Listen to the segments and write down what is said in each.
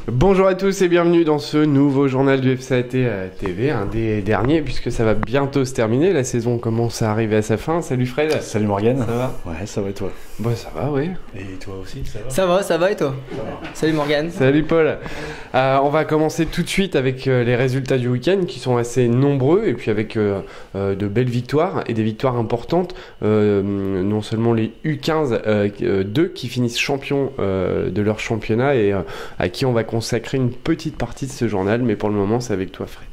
Bonjour à tous et bienvenue dans ce nouveau journal du FCAT TV, un des derniers puisque ça va bientôt se terminer, la saison commence à arriver à sa fin. Salut Fred. Salut Morgane. Ça va? Ouais, ça va et toi? Bah ça va, oui. Et toi aussi, ça va? Ça va et toi? Salut Morgane. Salut Paul. On va commencer tout de suite avec les résultats du week-end qui sont assez nombreux et puis avec de belles victoires et des victoires importantes. Non seulement les U15 2 qui finissent champions de leur championnat et à qui on va consacrer une petite partie de ce journal, mais pour le moment c'est avec toi Fred.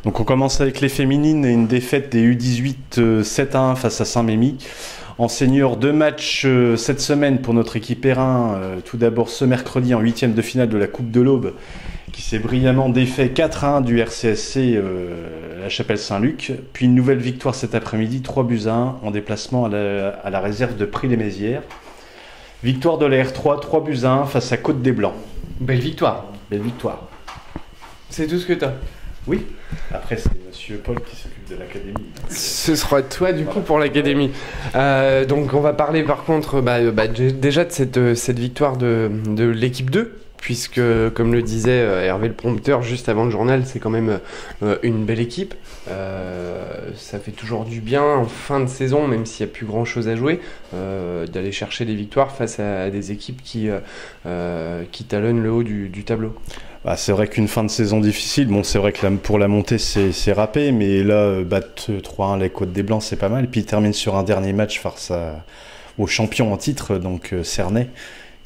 Donc on commence avec les féminines et une défaite des U18 7-1 face à Saint-Mémy. En senior, 2 matchs cette semaine pour notre équipe R1. Tout d'abord ce mercredi en 8e de finale de la Coupe de l'Aube qui s'est brillamment défait 4-1 du RCSC la Chapelle-Saint-Luc. Puis une nouvelle victoire cet après-midi, 3-1 en déplacement à la réserve de Prix-les-Mézières. Victoire de la R3, 3-1 face à Côte-des-Blancs. Belle victoire. Belle victoire. C'est tout ce que t'as? Oui. Après, c'est monsieur Paul qui s'occupe de l'académie. Ce sera toi du coup pour l'académie. Donc on va parler par contre déjà de cette victoire de l'équipe 2. Puisque, comme le disait Hervé le prompteur juste avant le journal, c'est quand même une belle équipe. Ça fait toujours du bien en fin de saison, même s'il n'y a plus grand chose à jouer, d'aller chercher des victoires face à des équipes qui talonnent le haut du tableau. Bah, c'est vrai qu'une fin de saison difficile, bon c'est vrai que pour la montée c'est râpé, mais là battre 3-1 les Côtes des Blancs c'est pas mal. Et puis il termine sur un dernier match face aux champions en titre, donc Cernay.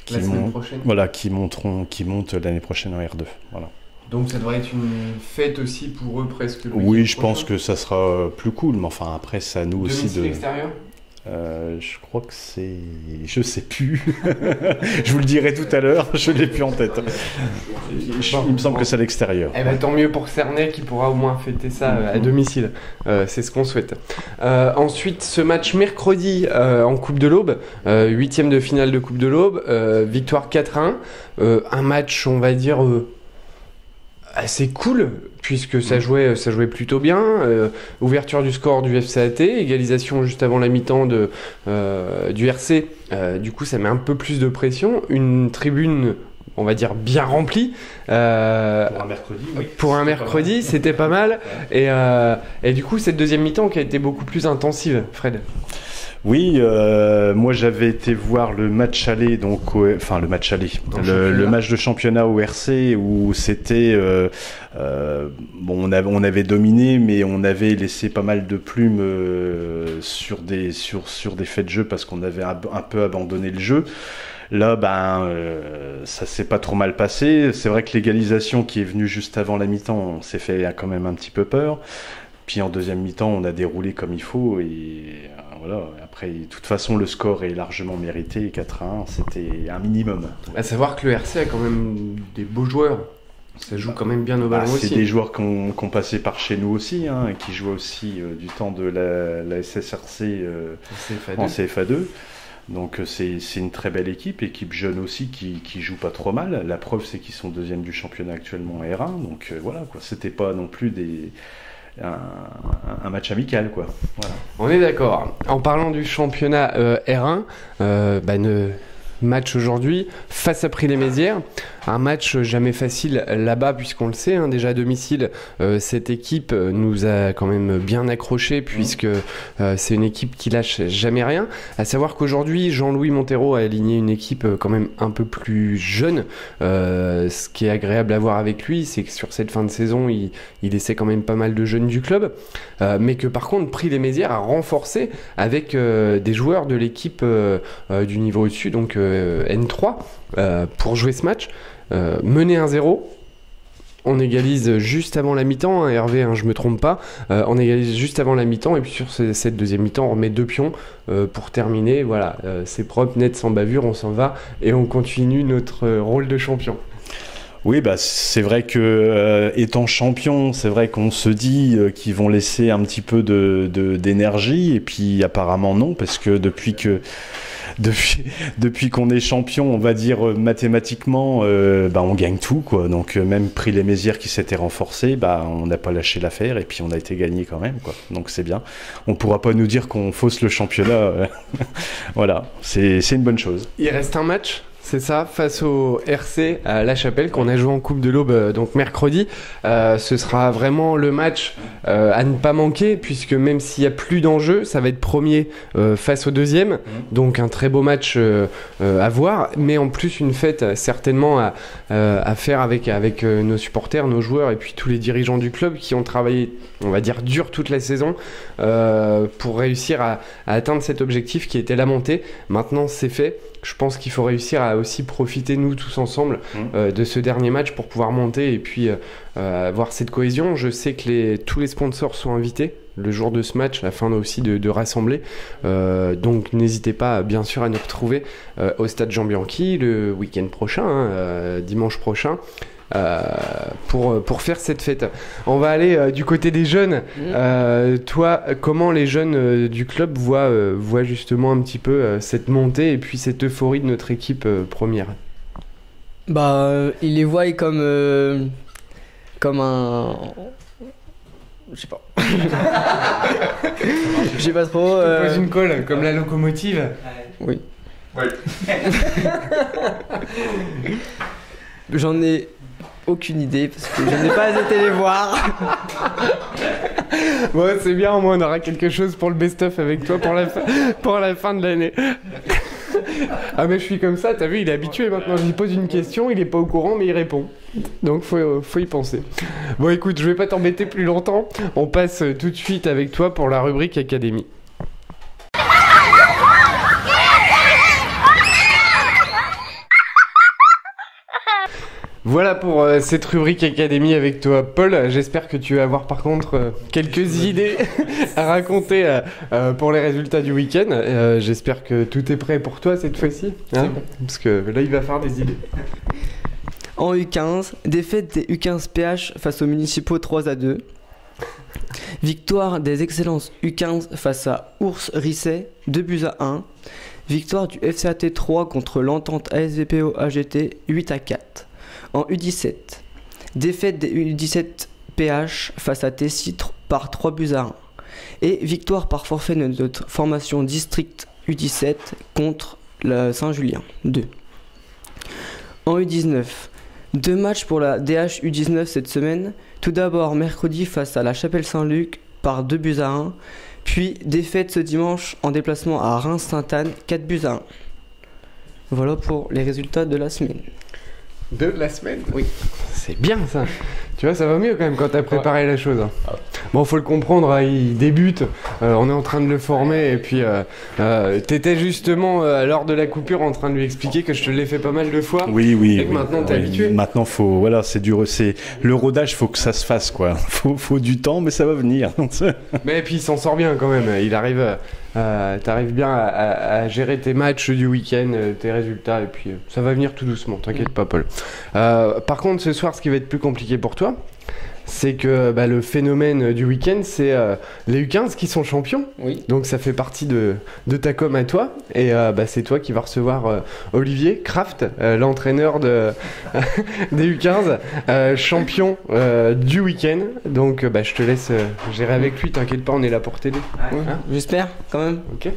Qui monte l'année prochaine en R2. Voilà. Donc ça devrait être une fête aussi pour eux presque. Oui, je pense que ça sera plus cool, mais enfin après c'est à nous aussi de. Extérieur. Je crois que c'est. Je sais plus. Je vous le dirai tout à l'heure, je l'ai plus en tête. Il me semble que c'est à l'extérieur. Eh ben, tant mieux pour Cernay qui pourra au moins fêter ça à domicile. C'est ce qu'on souhaite. Ensuite, ce match mercredi en Coupe de l'Aube, 8e de finale de Coupe de l'Aube, victoire 4-1. Un match, on va dire, assez cool, puisque ça jouait plutôt bien. Ouverture du score du FCAT, égalisation juste avant la mi-temps du RC. Du coup, ça met un peu plus de pression. Une tribune, on va dire, bien remplie. Pour un mercredi, oui. Pour un mercredi, c'était pas mal. Et du coup, cette deuxième mi-temps qui a été beaucoup plus intensive, Fred. Oui, moi j'avais été voir le match aller, le match de championnat au RC où c'était on avait dominé, mais on avait laissé pas mal de plumes sur des faits de jeu parce qu'on avait un peu abandonné le jeu. Là, ça s'est pas trop mal passé. C'est vrai que l'égalisation qui est venue juste avant la mi-temps, on s'est fait quand même un petit peu peur. Puis en deuxième mi-temps, on a déroulé comme il faut et voilà. Après, de toute façon, le score est largement mérité. 4-1, c'était un minimum. À savoir que le RC a quand même des beaux joueurs. Ça joue quand même bien au ballon aussi. C'est des joueurs qui ont passé par chez nous aussi, qui jouaient aussi du temps de la SSRC en CFA2. Donc c'est une très belle équipe jeune aussi qui joue pas trop mal. La preuve, c'est qu'ils sont deuxième du championnat actuellement en R1. Donc voilà, quoi. C'était pas non plus un match amical, quoi. Voilà. On est d'accord. En parlant du championnat R1, match aujourd'hui face à Prix-les-Mézières. Un match jamais facile là-bas puisqu'on le sait, déjà à domicile, cette équipe nous a quand même bien accroché puisque c'est une équipe qui lâche jamais rien. À savoir qu'aujourd'hui, Jean-Louis Montero a aligné une équipe quand même un peu plus jeune. Ce qui est agréable à voir avec lui, c'est que sur cette fin de saison, il essaie quand même pas mal de jeunes du club. Mais que par contre, Prix-les-Mézières a renforcé avec des joueurs de l'équipe du niveau au-dessus, donc N3, pour jouer ce match. Mené 1-0, on égalise juste avant la mi-temps, Hervé, je me trompe pas, on égalise juste avant la mi-temps et puis sur cette deuxième mi-temps on remet 2 pions pour terminer, voilà, c'est propre, net, sans bavure, on s'en va et on continue notre rôle de champion. Oui, c'est vrai que étant champion, c'est vrai qu'on se dit qu'ils vont laisser un petit peu d'énergie et puis apparemment non, parce que depuis qu'on est champion, on va dire mathématiquement, on gagne tout, quoi. Donc même Prix-les-Mézières qui s'était renforcé, on n'a pas lâché l'affaire et puis on a été gagné quand même, quoi. Donc c'est bien. On pourra pas nous dire qu'on fausse le championnat. Voilà, c'est une bonne chose. Il reste un match, c'est ça, face au RC à La Chapelle qu'on a joué en Coupe de l'Aube donc mercredi. Ce sera vraiment le match à ne pas manquer puisque même s'il n'y a plus d'enjeu, ça va être premier face au deuxième. Donc un très beau match à voir, mais en plus une fête certainement à faire avec nos supporters, nos joueurs et puis tous les dirigeants du club qui ont travaillé, on va dire, dur toute la saison pour réussir à atteindre cet objectif qui était la montée. Maintenant c'est fait, je pense qu'il faut réussir à aussi profiter nous tous ensemble de ce dernier match pour pouvoir monter et puis avoir cette cohésion. Je sais que tous les sponsors sont invités le jour de ce match afin aussi de rassembler, donc n'hésitez pas bien sûr à nous retrouver au stade Jean Bianchi le week-end prochain, dimanche prochain, pour faire cette fête. On va aller du côté des jeunes. Toi, comment les jeunes du club voient justement un petit peu cette montée et puis cette euphorie de notre équipe première? Ils les voient comme un... Je sais pas. Je sais pas trop. Tu poses une colle, comme la locomotive. Oui. Ouais. J'en ai aucune idée parce que je n'ai pas été les voir. Bon, c'est bien, au moins on aura quelque chose pour le best-of avec toi pour la fin de l'année. Ah mais je suis comme ça, t'as vu, il est habitué maintenant, je lui pose une question, il est pas au courant mais il répond. Donc faut y penser. Bon écoute, je vais pas t'embêter plus longtemps, on passe tout de suite avec toi pour la rubrique Académie. Voilà pour cette rubrique Académie avec toi, Paul. J'espère que tu vas avoir par contre quelques idées à raconter pour les résultats du week-end. J'espère que tout est prêt pour toi cette fois-ci, hein, bon. Parce que là il va faire des idées. En U15, défaite des U15 PH face aux municipaux 3-2. Victoire des Excellences U15 face à Ours Risset 2-1. Victoire du FCAT 3 contre l'Entente ASVPO AGT 8-4. En U17, défaite des U17 PH face à Tessie par 3-1. Et victoire par forfait de notre formation district U17 contre la Saint-Julien 2. En U19, 2 matchs pour la DH U19 cette semaine. Tout d'abord mercredi face à la Chapelle Saint-Luc par 2-1. Puis défaite ce dimanche en déplacement à Reims-Sainte-Anne 4-1. Voilà pour les résultats de la semaine. De la semaine? Oui. C'est bien ça. Tu vois, ça va mieux quand même quand t'as préparé la chose. Bon, faut le comprendre, hein, il débute, on est en train de le former et puis t'étais justement lors de la coupure en train de lui expliquer que je te l'ai fait pas mal de fois. Oui. Et que maintenant t'es habitué. Maintenant c'est dur, c'est le rodage, faut que ça se fasse quoi. Faut du temps, mais ça va venir. Mais puis il s'en sort bien quand même. Il arrive, t'arrives bien à gérer tes matchs du week-end, tes résultats et puis ça va venir tout doucement. T'inquiète pas, Paul. Par contre, ce soir, ce qui va être plus compliqué pour toi, c'est que le phénomène du week-end, c'est les U15 qui sont champions. Oui. Donc ça fait partie de ta com à toi. Et c'est toi qui vas recevoir Olivier Kraft, l'entraîneur des U15, champion du week-end. Donc je te laisse gérer avec lui, t'inquiète pas, on est là pour t'aider. Ouais. Hein, j'espère quand même. Ok.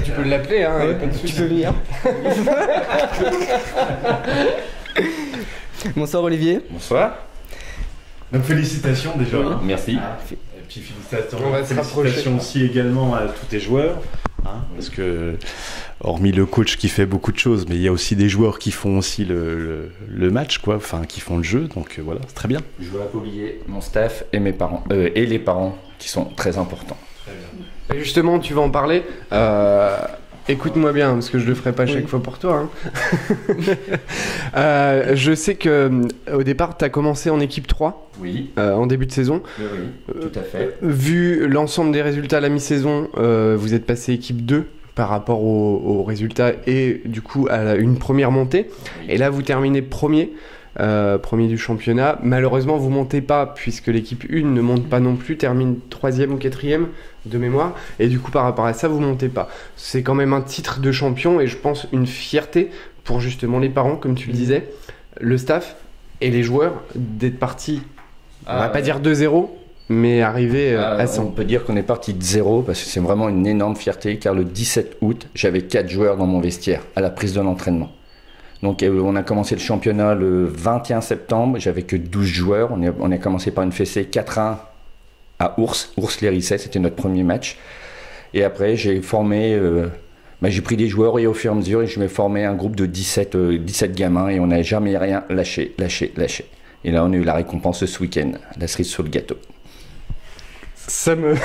Tu peux l'appeler, hein. Ouais, tu peux venir. Bonsoir Olivier. Bonsoir. Donc félicitations déjà. Oui. Merci. Et puis félicitations, On va se rapprocher. aussi également à tous tes joueurs. Parce que, hormis le coach qui fait beaucoup de choses, mais il y a aussi des joueurs qui font aussi le match, quoi, enfin qui font le jeu, donc voilà, c'est très bien. Je veux pas oublier mon staff et mes parents, et les parents qui sont très importants. Très bien. Et justement, tu vas en parler. Écoute-moi bien, parce que je le ferai pas chaque fois pour toi. Je sais que au départ, tu as commencé en équipe 3 en début de saison. Oui, tout à fait. Vu l'ensemble des résultats à la mi-saison, vous êtes passé équipe 2 par rapport aux résultats et du coup à une première montée. Et là, vous terminez premier du championnat. Malheureusement, vous montez pas puisque l'équipe 1 ne monte pas non plus, termine 3e ou 4e de mémoire. Et du coup, par rapport à ça, vous montez pas. C'est quand même un titre de champion et je pense une fierté pour justement les parents, comme tu le disais, le staff et les joueurs d'être partis, on va pas dire 2-0, mais arriver à 100. On peut dire qu'on est parti de 0 parce que c'est vraiment une énorme fierté car le 17 août, j'avais 4 joueurs dans mon vestiaire à la prise de l'entraînement. Donc on a commencé le championnat le 21 septembre, j'avais que 12 joueurs, on a commencé par une fessée 4-1 à Ours-les-Risset, c'était notre premier match. Et après j'ai formé, j'ai pris des joueurs et au fur et à mesure je m'ai formé un groupe de 17 gamins et on n'a jamais rien lâché. Et là on a eu la récompense ce week-end, la cerise sur le gâteau. Ça me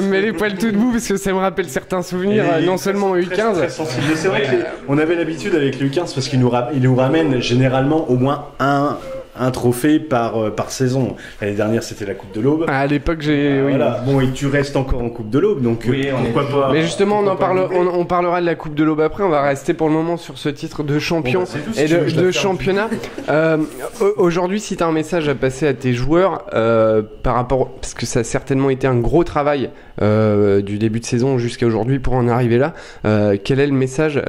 met les poils tout debout parce que ça me rappelle certains souvenirs, non seulement au U15. Très sensible. C'est vrai qu'on avait l'habitude avec le U15 parce qu'il nous ramène généralement au moins un trophée par saison. L'année dernière, c'était la Coupe de l'Aube. À l'époque, oui. Voilà. Bon, et tu restes encore en Coupe de l'Aube, donc oui, pourquoi pas. Mais justement, on parlera de la Coupe de l'Aube après. On va rester pour le moment sur ce titre de champion et de championnat. Aujourd'hui, si tu as un message à passer à tes joueurs par rapport, parce que ça a certainement été un gros travail du début de saison jusqu'à aujourd'hui pour en arriver là, quel est le message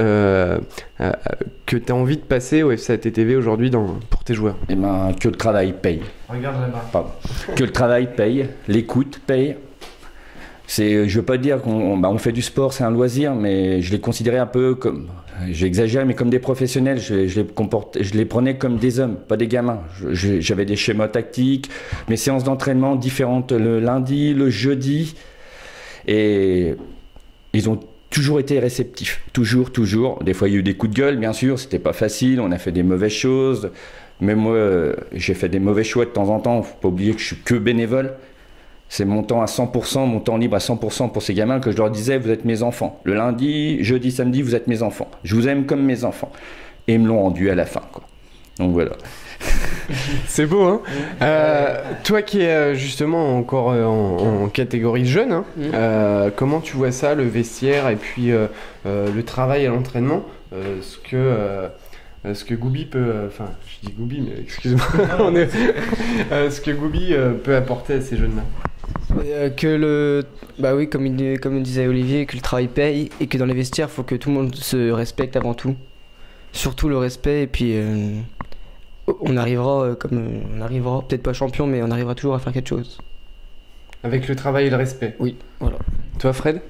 que tu as envie de passer au FC ATTV aujourd'hui pour tes joueurs? Eh ben, que le travail paye. Regarde là-bas. Pardon. Que le travail paye, l'écoute paye. Je veux pas dire qu'on fait du sport, c'est un loisir, mais je les considérais un peu comme, j'exagère, mais comme des professionnels. Je les prenais comme des hommes, pas des gamins. J'avais des schémas tactiques, mes séances d'entraînement différentes le lundi, le jeudi, et ils ont toujours été réceptifs, toujours. Des fois, il y a eu des coups de gueule, bien sûr, c'était pas facile, on a fait des mauvaises choses. Même moi, j'ai fait des mauvais choix de temps en temps. Faut pas oublier que je suis que bénévole. C'est mon temps à 100%, mon temps libre à 100% pour ces gamins que je leur disais, vous êtes mes enfants. Le lundi, jeudi, samedi, vous êtes mes enfants. Je vous aime comme mes enfants. Et ils me l'ont rendu à la fin, quoi. Donc voilà. C'est beau, hein. Toi qui es justement encore en catégorie jeune, hein, comment tu vois ça, le vestiaire et puis le travail à l'entraînement, ce que Goubi peut... Enfin, je dis Goubi, mais excuse-moi. Ce que Goubi peut apporter à ces jeunes-là. Oui, comme il disait Olivier, que le travail paye et que dans les vestiaires, il faut que tout le monde se respecte avant tout. Surtout le respect, et puis on arrivera, peut-être pas champion, mais on arrivera toujours à faire quelque chose. Avec le travail et le respect. Oui, voilà. Toi, Fred ?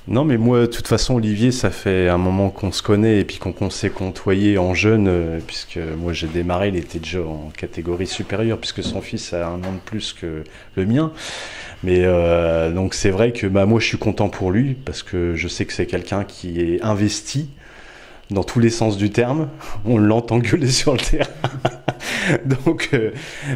Non, mais moi, de toute façon, Olivier, ça fait un moment qu'on se connaît et puis qu'on s'est côtoyé en jeune, puisque moi j'ai démarré, il était déjà en catégorie supérieure, puisque son fils a 1 an de plus que le mien. Mais donc c'est vrai que moi je suis content pour lui, parce que je sais que c'est quelqu'un qui est investi dans tous les sens du terme. On l'entend gueuler sur le terrain. Donc,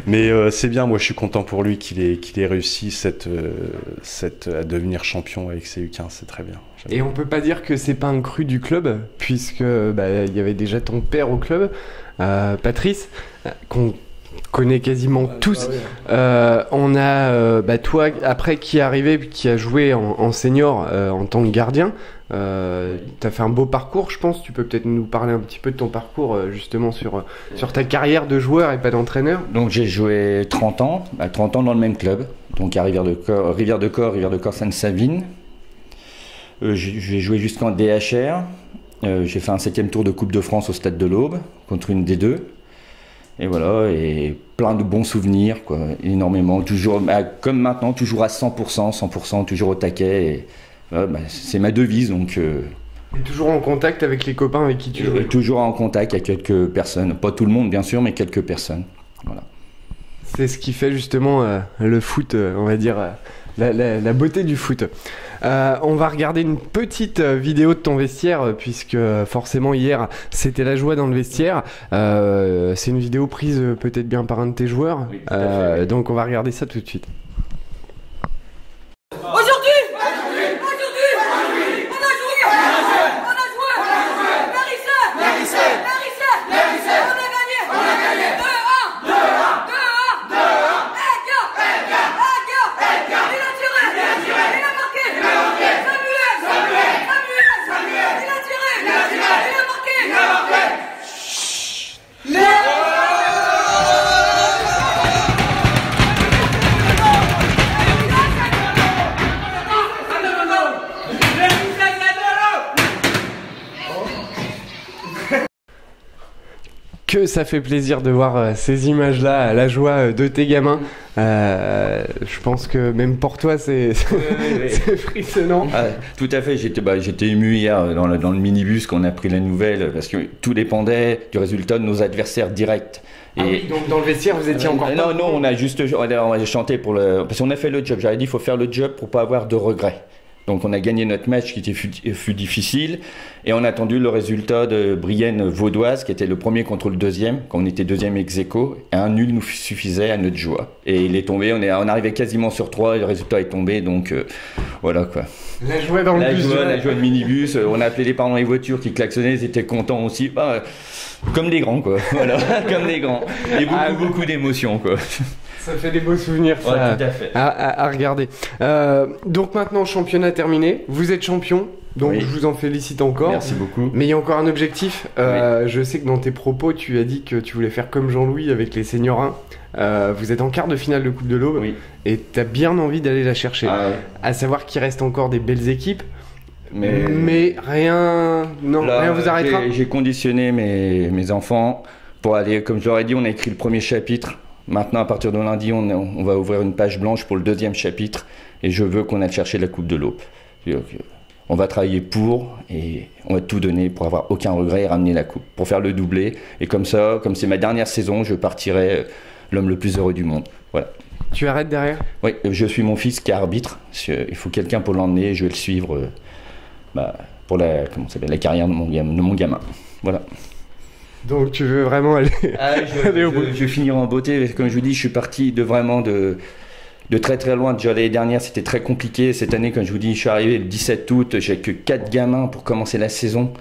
mais c'est bien, moi je suis content pour lui qu'il ait réussi à devenir champion avec ses U15, c'est très bien. Et on peut pas dire que c'est pas un cru du club, puisque il y avait déjà ton père au club, Patrice, qu'on connaît quasiment tous. On a toi après qui est arrivé, qui a joué en senior en tant que gardien. T'as fait un beau parcours, je pense. Tu peux peut-être nous parler un petit peu de ton parcours justement sur ta carrière de joueur et pas d'entraîneur. Donc j'ai joué 30 ans dans le même club, donc à Rivière-de-Corps, Sainte-Savine. J'ai joué jusqu'en DHR. J'ai fait un 7e tour de Coupe de France au Stade de l'Aube contre une des deux. Et voilà, et plein de bons souvenirs, quoi, énormément, toujours, comme maintenant, toujours à 100%, toujours au taquet. Et, c'est ma devise, donc. Et toujours en contact avec les copains avec qui tu joues. Toujours en contact avec quelques personnes, pas tout le monde bien sûr, mais quelques personnes. Voilà. C'est ce qui fait justement le foot, on va dire, la beauté du foot. On va regarder une petite vidéo de ton vestiaire, puisque forcément hier c'était la joie dans le vestiaire. C'est une vidéo prise peut-être bien par un de tes joueurs. Oui, tout à fait. Donc on va regarder ça tout de suite. Que ça fait plaisir de voir ces images-là, la joie de tes gamins. Je pense que même pour toi, c'est frissonnant. Ah, tout à fait, j'étais ému hier dans le minibus quand on a pris la nouvelle, parce que tout dépendait du résultat de nos adversaires directs. Et oui, donc dans le vestiaire, vous étiez encore pas... Non, on a chanté parce qu'on a fait le job. J'avais dit, il faut faire le job pour pas avoir de regrets. Donc on a gagné notre match qui fut difficile et on a attendu le résultat de Brienne-Vaudoise qui était le premier contre le deuxième, quand on était deuxième ex-aequo, et un nul nous suffisait à notre joie. Et il est tombé, on arrivait quasiment sur 3 et le résultat est tombé, donc voilà quoi. La joie dans le bus. La joie de minibus, on a appelé les parents des voitures qui klaxonnaient, ils étaient contents aussi. Comme des grands quoi, voilà, comme des grands. Et beaucoup d'émotions quoi. Ça fait des beaux souvenirs, ça, ouais, tout à fait. À regarder. Donc maintenant, championnat terminé. Vous êtes champion, donc oui. Je vous en félicite encore. Merci beaucoup. Mais il y a encore un objectif. Oui. Je sais que dans tes propos, tu as dit que tu voulais faire comme Jean-Louis avec les seniors 1. Vous êtes en quart de finale de Coupe de l'Aube. Oui. Et tu as bien envie d'aller la chercher. Ah, ouais. À savoir qu'il reste encore des belles équipes. Mais rien vous arrêtera. J'ai conditionné mes enfants pour aller, comme je leur ai dit, on a écrit le premier chapitre. Maintenant, à partir de lundi, on va ouvrir une page blanche pour le deuxième chapitre et je veux qu'on aille chercher la Coupe de l'Aube. On va travailler pour et on va tout donner pour avoir aucun regret et ramener la Coupe, pour faire le doublé. Et comme ça, comme c'est ma dernière saison, je partirai l'homme le plus heureux du monde. Voilà. Tu arrêtes derrière ? Oui, je suis mon fils qui est arbitre. Il faut quelqu'un pour l'emmener, je vais le suivre pour la carrière de mon gamin. Voilà. Donc tu veux vraiment aller, aller au bout. Je vais finir en beauté. Comme je vous dis, je suis parti de très très loin. Déjà l'année dernière, c'était très compliqué. Cette année, comme je vous dis, je suis arrivé le 17 août. J'ai que 4 gamins pour commencer la saison.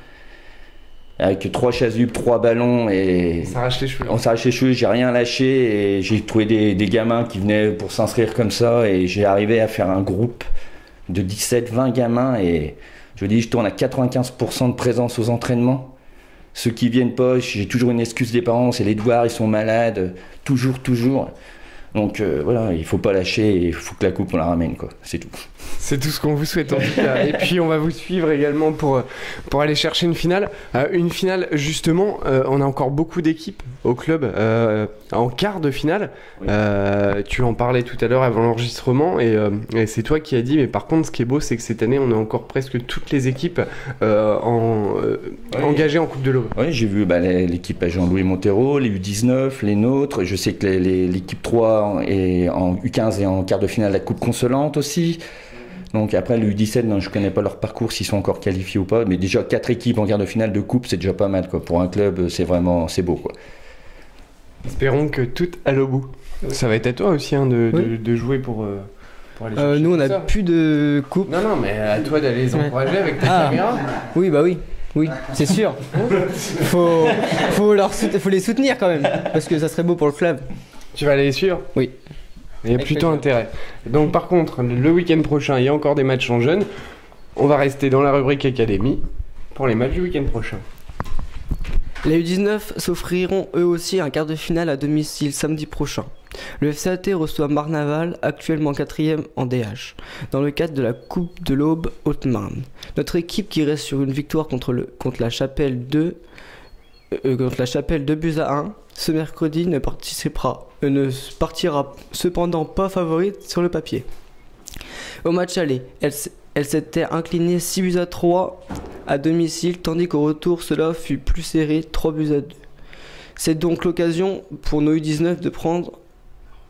Avec 3 chasubles, 3 ballons. Et on s'arrache les cheveux. On s'arrache les cheveux, j'ai rien lâché. Et j'ai trouvé des gamins qui venaient pour s'inscrire comme ça. Et j'ai arrivé à faire un groupe de 17-20 gamins. Et je vous dis, je tourne à 95% de présence aux entraînements. Ceux qui viennent pas, j'ai toujours une excuse des parents, c'est les devoirs, ils sont malades, toujours. Donc voilà, il faut pas lâcher, il faut que la coupe on la ramène quoi, c'est tout. C'est tout ce qu'on vous souhaite en tout cas. Et puis on va vous suivre également pour aller chercher une finale. Une finale justement, on a encore beaucoup d'équipes au club en quart de finale. Oui. Tu en parlais tout à l'heure avant l'enregistrement et c'est toi qui as dit, mais par contre ce qui est beau c'est que cette année on a encore presque toutes les équipes engagées en Coupe de l'Aube. Oui, j'ai vu l'équipe à Jean-Louis Montero, les U19, les nôtres. Je sais que l'équipe 3 est en U15 et en quart de finale la Coupe Consolante aussi. Donc après le U17, non, je ne connais pas leur parcours, s'ils sont encore qualifiés ou pas. Mais déjà 4 équipes en quart de finale de coupe, c'est déjà pas mal quoi. Pour un club, c'est beau quoi. Espérons que tout aille au bout. Ça va être à toi aussi de jouer pour aller chercher. Nous on n'a plus de coupe. Non, mais à toi d'aller les encourager avec ta caméra. Oui, bah oui. Oui, c'est sûr. faut les soutenir quand même, parce que ça serait beau pour le club. Tu vas aller les suivre ? Oui. Il y a plutôt intérêt. Donc par contre, le week-end prochain, il y a encore des matchs en jeunes. On va rester dans la rubrique Académie pour les matchs du week-end prochain. Les U19 s'offriront eux aussi un quart de finale à domicile samedi prochain. Le FCAT reçoit Marnaval, actuellement 4e en DH, dans le cadre de la Coupe de l'Aube Haute-Marne. Notre équipe qui reste sur une victoire contre la Chapelle 2 buts à 1, ce mercredi ne partira cependant pas favorite sur le papier. Au match aller, elle s'était inclinée 6 buts à 3 à domicile, tandis qu'au retour cela fut plus serré, 3 buts à 2. C'est donc l'occasion pour nos U19 de prendre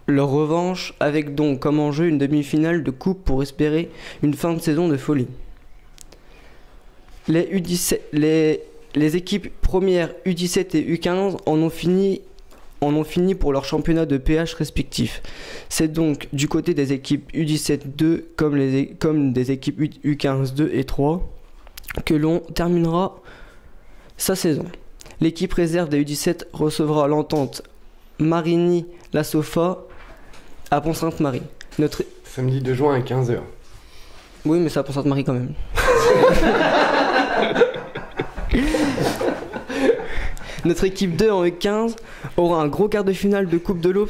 leur revanche, avec donc comme enjeu une demi-finale de coupe pour espérer une fin de saison de folie. Les équipes premières U17 et U15 en ont fini pour leur championnat de PH respectifs. C'est donc du côté des équipes U17-2 comme des équipes U15-2 et 3 que l'on terminera sa saison. L'équipe réserve des U17 recevra l'entente Marigny-La Sofa à Pont-Sainte-Marie. Samedi 2 juin à 15h. Oui, mais c'est à Pont-Sainte-Marie quand même. Notre équipe 2 en U15 aura un gros quart de finale de Coupe de l'Aube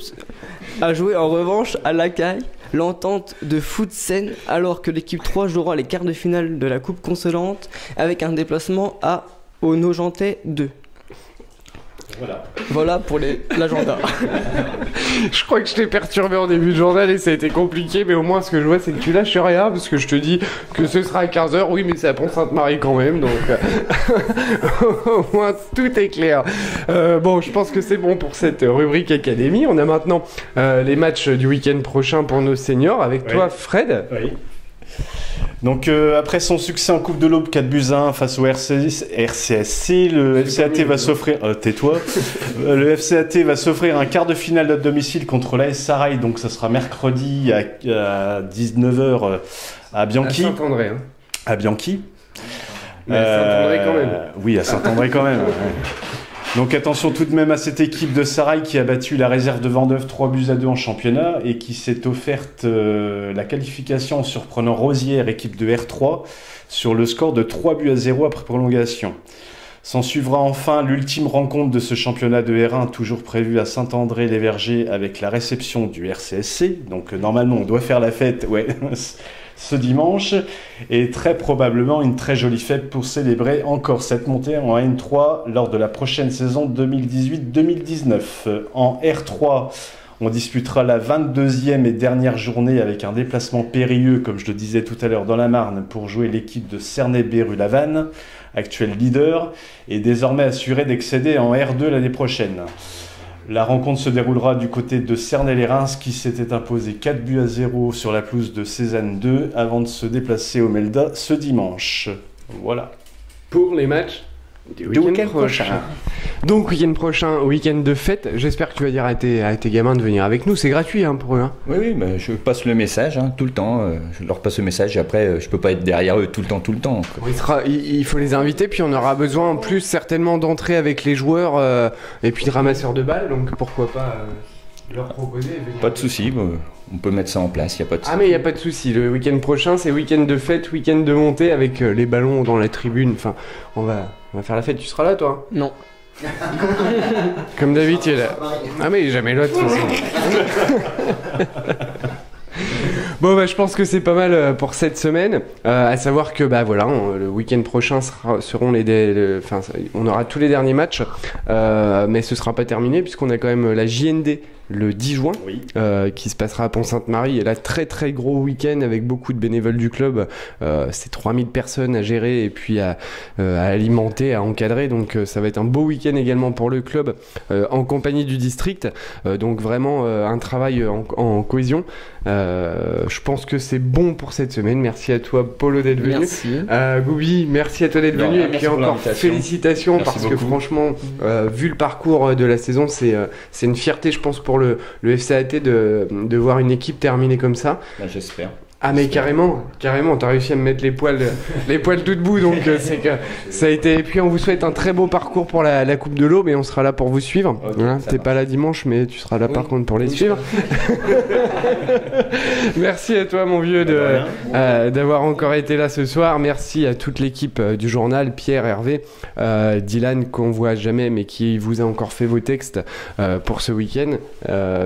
à jouer en revanche à l'accueil l'entente de Foot Seine, alors que l'équipe 3 jouera les quarts de finale de la Coupe Consolante avec un déplacement au Nogentais 2. Voilà pour l'agenda. Je crois que je t'ai perturbé en début de journal et ça a été compliqué, mais au moins ce que je vois c'est que tu lâches rien parce que je te dis que ce sera à 15h, oui mais c'est à Pont-Sainte-Marie quand même, donc au moins tout est clair. Bon, je pense que c'est bon pour cette rubrique académie. On a maintenant les matchs du week-end prochain pour nos seniors avec toi Fred. Oui. Donc après son succès en Coupe de l'Aube 4-1 face au RCSC, le FCAT va s'offrir tais-toi. Le FCAT va s'offrir un quart de finale à domicile contre l'AS Sarail, donc ça sera mercredi à 19h à Bianchi. À Saint-André. Hein. À Bianchi. Mais à Saint-André quand même. Oui, à Saint-André quand même. Ouais. Donc attention tout de même à cette équipe de Sarail qui a battu la réserve de Vendeuve 3-2 en championnat et qui s'est offerte la qualification en surprenant Rosières, équipe de R3, sur le score de 3-0 après prolongation. S'en suivra enfin l'ultime rencontre de ce championnat de R1, toujours prévu à Saint-André-les-Vergers avec la réception du RCSC. Donc normalement on doit faire la fête, ouais. Ce dimanche, et très probablement une très jolie fête pour célébrer encore cette montée en N3 lors de la prochaine saison 2018-2019. En R3, on disputera la 22e et dernière journée avec un déplacement périlleux, comme je le disais tout à l'heure, dans la Marne pour jouer l'équipe de Cernay-Beru-Lavanne, actuel leader, et désormais assuré d'accéder en R2 l'année prochaine. La rencontre se déroulera du côté de Cernay-les-Reims qui s'était imposé 4-0 sur la pelouse de Cézanne 2 avant de se déplacer au Melda ce dimanche. Voilà. Pour les matchs du week-end prochain. Donc week-end prochain, week-end de fête. J'espère que tu vas dire à tes gamins de venir avec nous. C'est gratuit hein, pour eux. Hein. Oui, mais je passe le message tout le temps. Je leur passe le message et après je peux pas être derrière eux tout le temps. Il faut les inviter, puis on aura besoin en plus certainement d'entrer avec les joueurs et puis de ramasseurs de balles. Donc pourquoi pas leur proposer. Pas de souci. On peut mettre ça en place, il n'y a pas de souci. Ah mais il n'y a pas de souci, le week-end prochain c'est week-end de fête, week-end de montée avec les ballons dans la tribune, enfin on va faire la fête, tu seras là toi? Non. Comme d'habitude. Ah mais jamais là de toute façon. Bon bah je pense que c'est pas mal pour cette semaine, à savoir que bah voilà, le week-end prochain seront on aura tous les derniers matchs, mais ce sera pas terminé puisqu'on a quand même la JND le 10 juin, oui. Qui se passera à Pont-Sainte-Marie, et là très très gros week-end avec beaucoup de bénévoles du club, c'est 3000 personnes à gérer et puis à alimenter, à encadrer, donc ça va être un beau week-end également pour le club en compagnie du district, donc vraiment un travail en cohésion. Je pense que c'est bon pour cette semaine. Merci à toi Polo d'être venu. Merci. Goubi, merci à toi d'être venu, et puis encore félicitations merci parce beaucoup. Que franchement vu le parcours de la saison, c'est une fierté je pense pour le FCAT de voir une équipe terminer comme ça. Bah, j'espère. Ah mais carrément, t'as réussi à me mettre les poils tout debout, donc c'est que ça a été. Et puis on vous souhaite un très beau parcours pour la Coupe de l'Aube et on sera là pour vous suivre. Okay, voilà, t'es pas là dimanche, mais tu seras là par contre pour les suivre. Merci à toi mon vieux d'avoir encore été là ce soir. Merci à toute l'équipe du journal, Pierre, Hervé, Dylan qu'on voit jamais mais qui vous a encore fait vos textes pour ce week-end.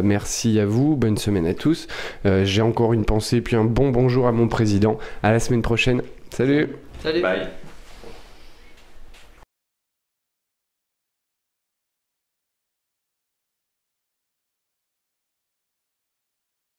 Merci à vous, bonne semaine à tous. J'ai encore une pensée puis un bonjour à mon président. À la semaine prochaine. Salut. Salut. Bye.